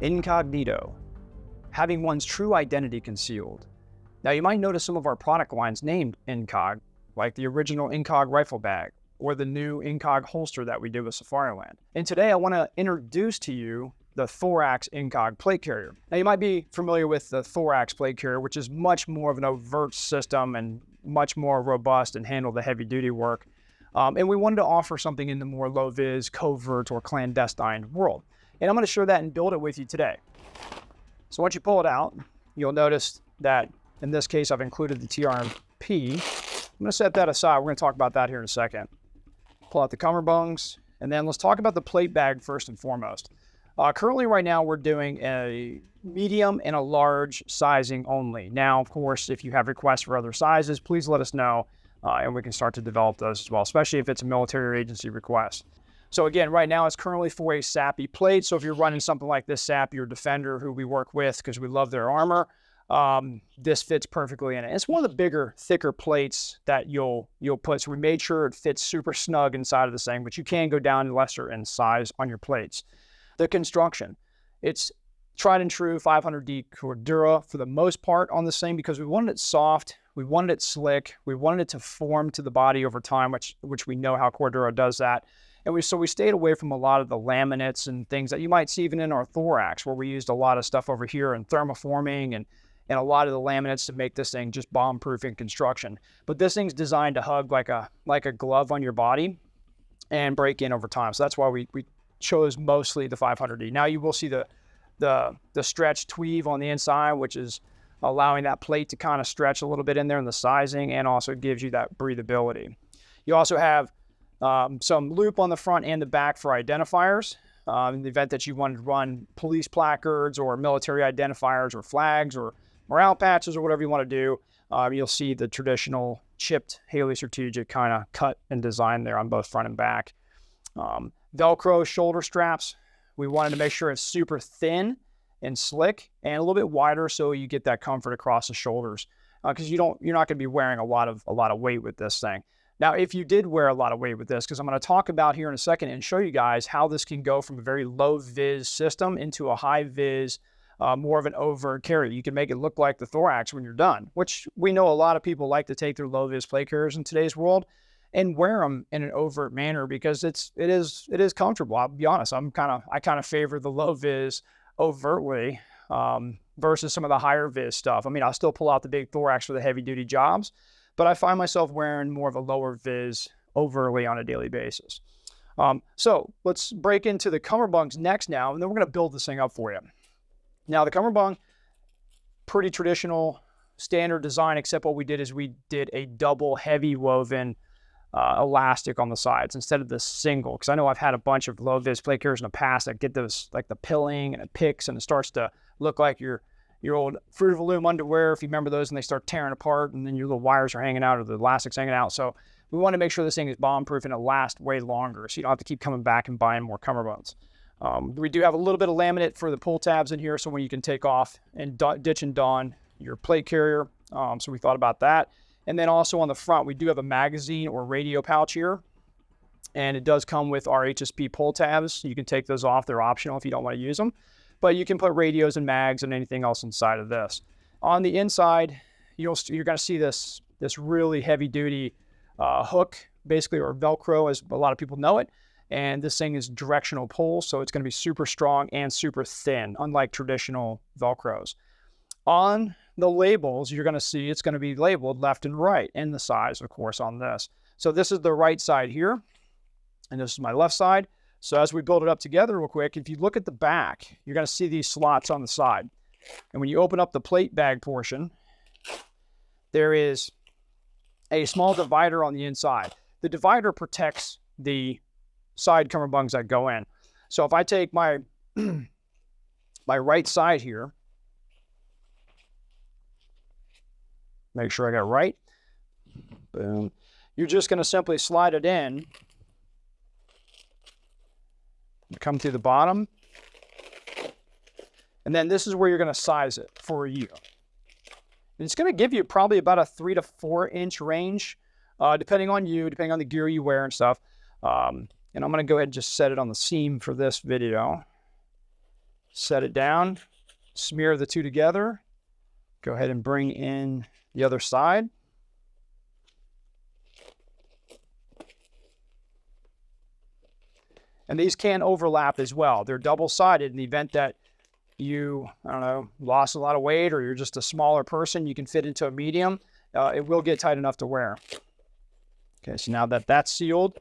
Incognito, having one's true identity concealed. Now you might notice some of our product lines named Incog, like the original Incog rifle bag, or the new Incog holster that we did with Safariland. And today I want to introduce to you the Thorax Incog plate carrier. Now you might be familiar with the Thorax plate carrier, which is much more of an overt system and much more robust and handle the heavy duty work. And we wanted to offer something in the more low vis, covert, or clandestine world. And I'm going to show that and build it with you today. So once you pull it out, you'll notice that in this case, I've included the TRMP. I'm going to set that aside. We're going to talk about that here in a second. Pull out the Cummerbunds, and then let's talk about the plate bag first and foremost. Currently right now, we're doing a medium and a large sizing only. Now, of course, if you have requests for other sizes, please let us know, and we can start to develop those as well, especially if it's a military or agency request. So again, right now it's currently for a SAPI plate. So if you're running something like this SAPI or Defender, who we work with because we love their armor, this fits perfectly in it. It's one of the bigger, thicker plates that you'll put. So we made sure it fits super snug inside of this thing, but you can go down lesser in size on your plates. The construction, it's tried and true 500D Cordura for the most part on this thing because we wanted it soft, we wanted it slick, we wanted it to form to the body over time, which we know how Cordura does that. And so we stayed away from a lot of the laminates and things that you might see even in our Thorax, where we used a lot of stuff over here in thermoforming and a lot of the laminates to make this thing just bomb-proof in construction. But this thing's designed to hug like a glove on your body and break in over time. So that's why we chose mostly the 500D. Now you will see the stretch tweave on the inside, which is allowing that plate to kind of stretch a little bit in there in the sizing, and also gives you that breathability. You also have some loop on the front and the back for identifiers. In the event that you wanted to run police placards or military identifiers or flags or morale patches or whatever you want to do, you'll see the traditional chipped Haley Strategic kind of cut and design there on both front and back. Velcro shoulder straps. We wanted to make sure it's super thin and slick and a little bit wider so you get that comfort across the shoulders, because you're not going to be wearing a lot of weight with this thing. Now, if you did wear a lot of weight with this, because I'm going to talk about here in a second and show you guys how this can go from a very low vis system into a high vis, more of an overt carrier. You can make it look like the Thorax when you're done, which we know a lot of people like to take their low vis plate carriers in today's world and wear them in an overt manner because it is comfortable. I'll be honest, I kind of favor the low vis overtly versus some of the higher vis stuff. I mean, I'll still pull out the big Thorax for the heavy duty jobs, but I find myself wearing more of a lower vis overtly on a daily basis. So let's break into the Cummerbunds next now, and then we're going to build this thing up for you. Now the Cummerbund, pretty traditional standard design, except what we did is we did a double heavy woven elastic on the sides instead of the single, because I know I've had a bunch of low vis plate carriers in the past that get those, like the pilling and it picks and it starts to look like your old Fruit of the Loom underwear, if you remember those, and they start tearing apart and then your little wires are hanging out or the elastic's hanging out. So we want to make sure this thing is bomb-proof and it lasts way longer so you don't have to keep coming back and buying more Cummerbunds. We do have a little bit of laminate for the pull tabs in here so when you can take off and ditch and don your plate carrier. So we thought about that. And then also on the front, we do have a magazine or radio pouch here. And it does come with our HSP pull tabs. You can take those off. They're optional if you don't want to use them. But you can put radios and mags and anything else inside of this. On the inside, you're going to see this really heavy-duty hook, basically, or Velcro, as a lot of people know it. And this thing is directional pull, so it's going to be super strong and super thin, unlike traditional Velcros. On the labels, you're going to see it's going to be labeled left and right, and the size, of course, on this. So this is the right side here, and this is my left side. So as we build it up together real quick, if you look at the back, you're going to see these slots on the side. And when you open up the plate bag portion, there is a small divider on the inside. The divider protects the side Cummerbunds that go in. So if I take my my right side here, make sure I got it right, boom, you're just going to simply slide it in, come through the bottom, and then this is where you're going to size it for you. And it's going to give you probably about a 3 to 4 inch range, depending on you, depending on the gear you wear and stuff. And I'm going to go ahead and just set it on the seam for this video. set it down, smear the two together. Go ahead and bring in the other side. And these can overlap as well. They're double-sided in the event that you, I don't know, lost a lot of weight or you're just a smaller person, you can fit into a medium. It will get tight enough to wear. Okay, so now that that's sealed,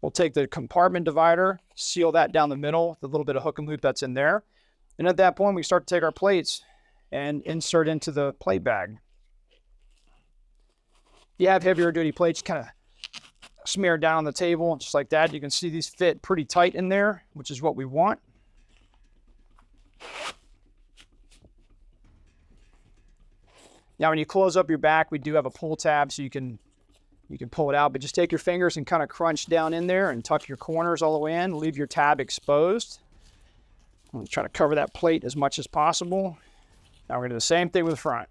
we'll take the compartment divider, seal that down the middle, the little bit of hook and loop that's in there. And at that point, we start to take our plates and insert into the plate bag. If you have heavier duty plates, kind of smear down on the table, just like that. You can see these fit pretty tight in there, which is what we want. Now, when you close up your back, we do have a pull tab, so you can pull it out, but just take your fingers and kind of crunch down in there and tuck your corners all the way in. Leave your tab exposed. I'm trying to cover that plate as much as possible. Now we're going to do the same thing with the front.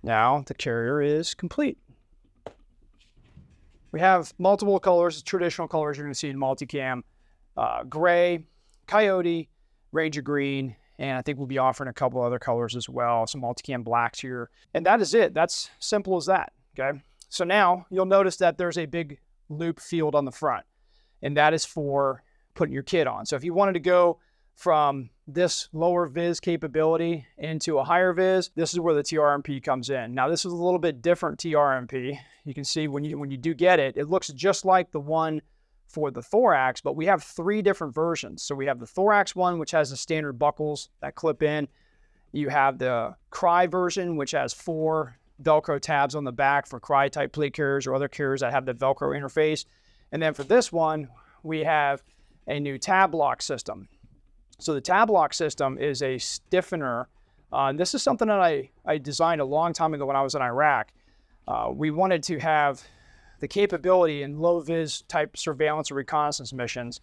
Now the carrier is complete. We have multiple colors, traditional colors you're going to see in multicam. Gray, coyote, ranger green, and I think we'll be offering a couple other colors as well, some multicam blacks here. And that is it. That's simple as that, okay? So now you'll notice that there's a big loop field on the front, and that is for putting your kit on. So if you wanted to go from this lower vis capability into a higher vis, this is where the TRMP comes in. Now this is a little bit different TRMP. You can see when you do get it, it looks just like the one for the Thorax, but we have 3 different versions. So we have the Thorax one, which has the standard buckles that clip in. You have the Cry version, which has 4 Velcro tabs on the back for Cry type plate carriers or other carriers that have the Velcro interface. And then for this one, we have a new TABLOC system. So the TABLOC system is a stiffener. This is something that I designed a long time ago when I was in Iraq. We wanted to have the capability in low vis type surveillance or reconnaissance missions.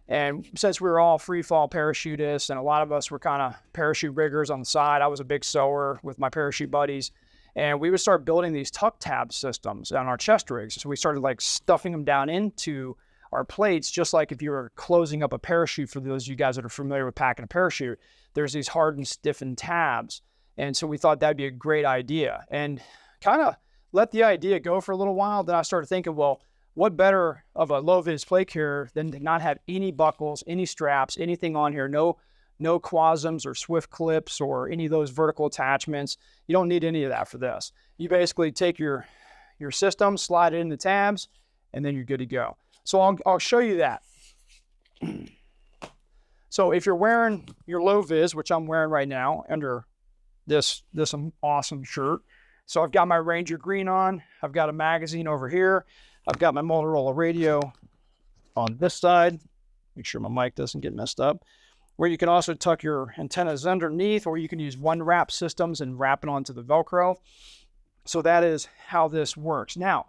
And since we were all free fall parachutists and a lot of us were kind of parachute riggers on the side, I was a big sewer with my parachute buddies. And we would start building these tuck tab systems on our chest rigs. So we started like stuffing them down into our plates, just like if you were closing up a parachute. For those of you guys that are familiar with packing a parachute, there's these hardened, stiffened tabs. And so we thought that'd be a great idea. And kind of let the idea go for a little while. Then I started thinking, well, what better of a low vis plate carrier than to not have any buckles, any straps, anything on here, no quasms or swift clips or any of those vertical attachments. You don't need any of that for this. You basically take your system, slide it in the tabs, and then you're good to go. So I'll show you that. So if you're wearing your low vis, which I'm wearing right now under this awesome shirt. So I've got my Ranger green on. I've got a magazine over here. I've got my Motorola radio on this side. Make sure my mic doesn't get messed up. Where you can also tuck your antennas underneath, or you can use one wrap systems and wrap it onto the Velcro. So that is how this works. Now,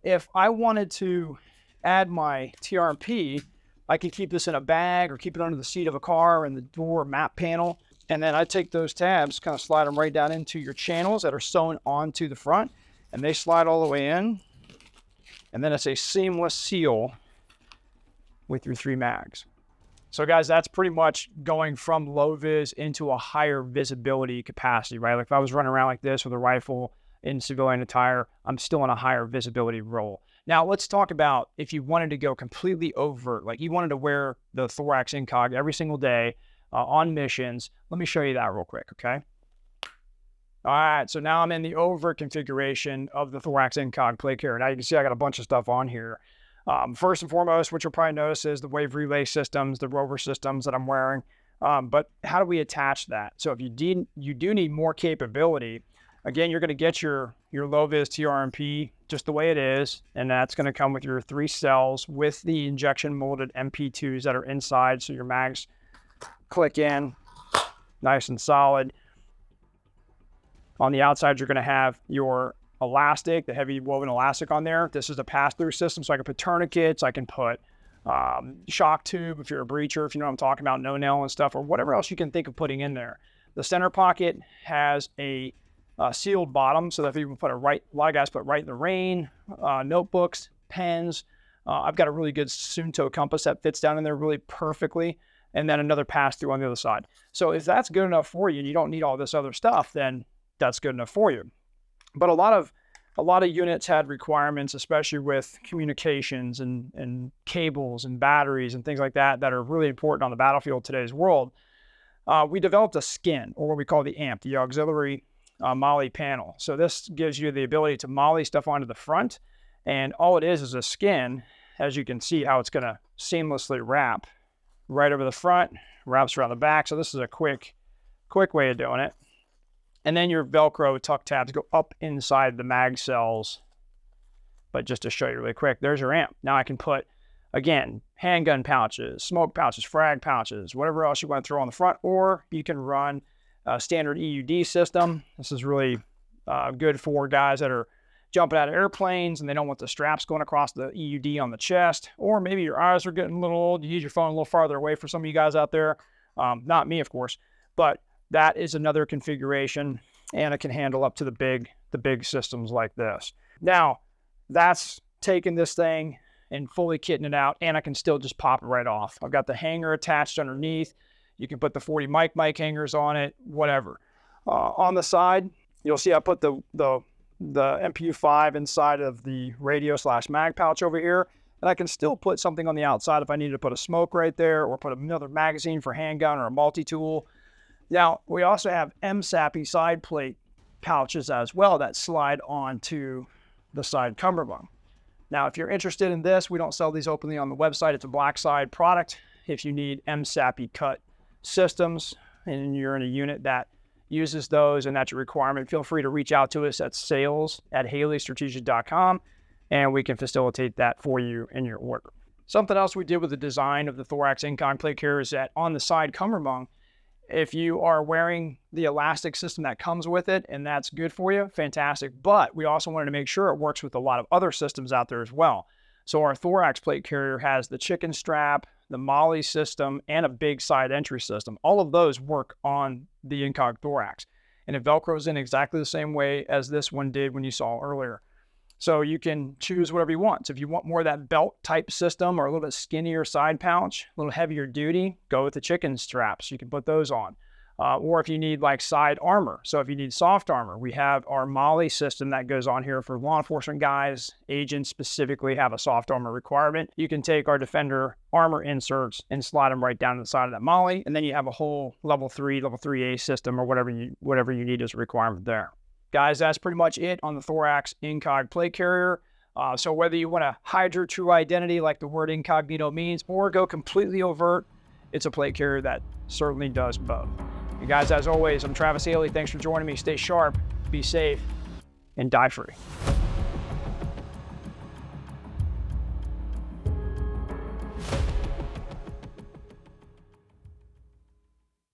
if I wanted to add my TRMP, I can keep this in a bag or keep it under the seat of a car in the door map panel. And then I take those tabs, kind of slide them right down into your channels that are sewn onto the front, and they slide all the way in. And then it's a seamless seal with your 3 mags. So guys, that's pretty much going from low vis into a higher visibility capacity, right? Like if I was running around like this with a rifle in civilian attire, I'm still in a higher visibility role. Now let's talk about if you wanted to go completely overt, like you wanted to wear the Thorax Incog every single day on missions. Let me show you that real quick, okay? All right, so now I'm in the overt configuration of the Thorax Incog plate carrier. Now you can see I got a bunch of stuff on here. First and foremost, what you'll probably notice is the wave relay systems, the rover systems that I'm wearing. But how do we attach that? So if you do need more capability, again, you're going to get your low vis TRMP just the way it is, and that's going to come with your 3 cells with the injection molded MP2s that are inside, so your mags click in nice and solid. On the outside, you're going to have your elastic, the heavy woven elastic on there. This is a pass-through system, so I can put tourniquets, I can put shock tube if you're a breacher, if you know what I'm talking about, no nail and stuff, or whatever else you can think of putting in there. The center pocket has a sealed bottom, so that if you can put a lot of guys put right in the rain, notebooks, pens. I've got a really good Sunto compass that fits down in there really perfectly, and then another pass through on the other side. So if that's good enough for you and you don't need all this other stuff, then that's good enough for you. But a lot of units had requirements, especially with communications and cables and batteries and things like that are really important on the battlefield today's world. We developed a skin, or what we call the AMP, the auxiliary MOLLE panel. So this gives you the ability to MOLLE stuff onto the front, and all it is a skin. As you can see how it's going to seamlessly wrap right over the front, wraps around the back. So this is a quick way of doing it. And then your Velcro tuck tabs go up inside the mag cells. But just to show you really quick, there's your amp. Now I can put, again, handgun pouches, smoke pouches, frag pouches, whatever else you want to throw on the front, or you can run a standard EUD system. This is really good for guys that are jumping out of airplanes and they don't want the straps going across the EUD on the chest, or maybe your eyes are getting a little old. You use your phone a little farther away for some of you guys out there. Not me, of course, but that is another configuration, and it can handle up to the big systems like this. Now, that's taking this thing and fully kitting it out, and I can still just pop it right off. I've got the hanger attached underneath. You can put the 40 mic hangers on it, whatever. On the side, you'll see I put the MPU-5 inside of the radio/mag pouch over here, and I can still put something on the outside if I needed to put a smoke right there, or put another magazine for handgun or a multi-tool. Now, we also have MSAPI side plate pouches as well that slide onto the side cummerbund. Now, if you're interested in this, we don't sell these openly on the website. It's a Blackside product. If you need MSAPI cut systems and you're in a unit that uses those and that's your requirement, feel free to reach out to us at sales@haleystrategic.com, and we can facilitate that for you in your order. Something else we did with the design of the Thorax Incog plate carrier is that on the side cummerbund, if you are wearing the elastic system that comes with it, and that's good for you, fantastic. But we also wanted to make sure it works with a lot of other systems out there as well. So our Thorax plate carrier has the chicken strap, the MOLLE system, and a big side entry system. All of those work on the Incog Thorax, and it Velcros in exactly the same way as this one did when you saw earlier. So you can choose whatever you want. So if you want more of that belt type system or a little bit skinnier side pouch, a little heavier duty, go with the chicken straps. You can put those on. Or if you need like side armor. So if you need soft armor, we have our MOLLE system that goes on here for law enforcement guys. Agents specifically have a soft armor requirement. You can take our Defender armor inserts and slide them right down to the side of that MOLLE, and then you have a whole level 3A system, or whatever you need as a requirement there. Guys, that's pretty much it on the Thorax Incog plate carrier. So whether you want to hide your true identity like the word incognito means, or go completely overt, it's a plate carrier that certainly does both. And guys, as always, I'm Travis Haley. Thanks for joining me. Stay sharp, be safe, and die free.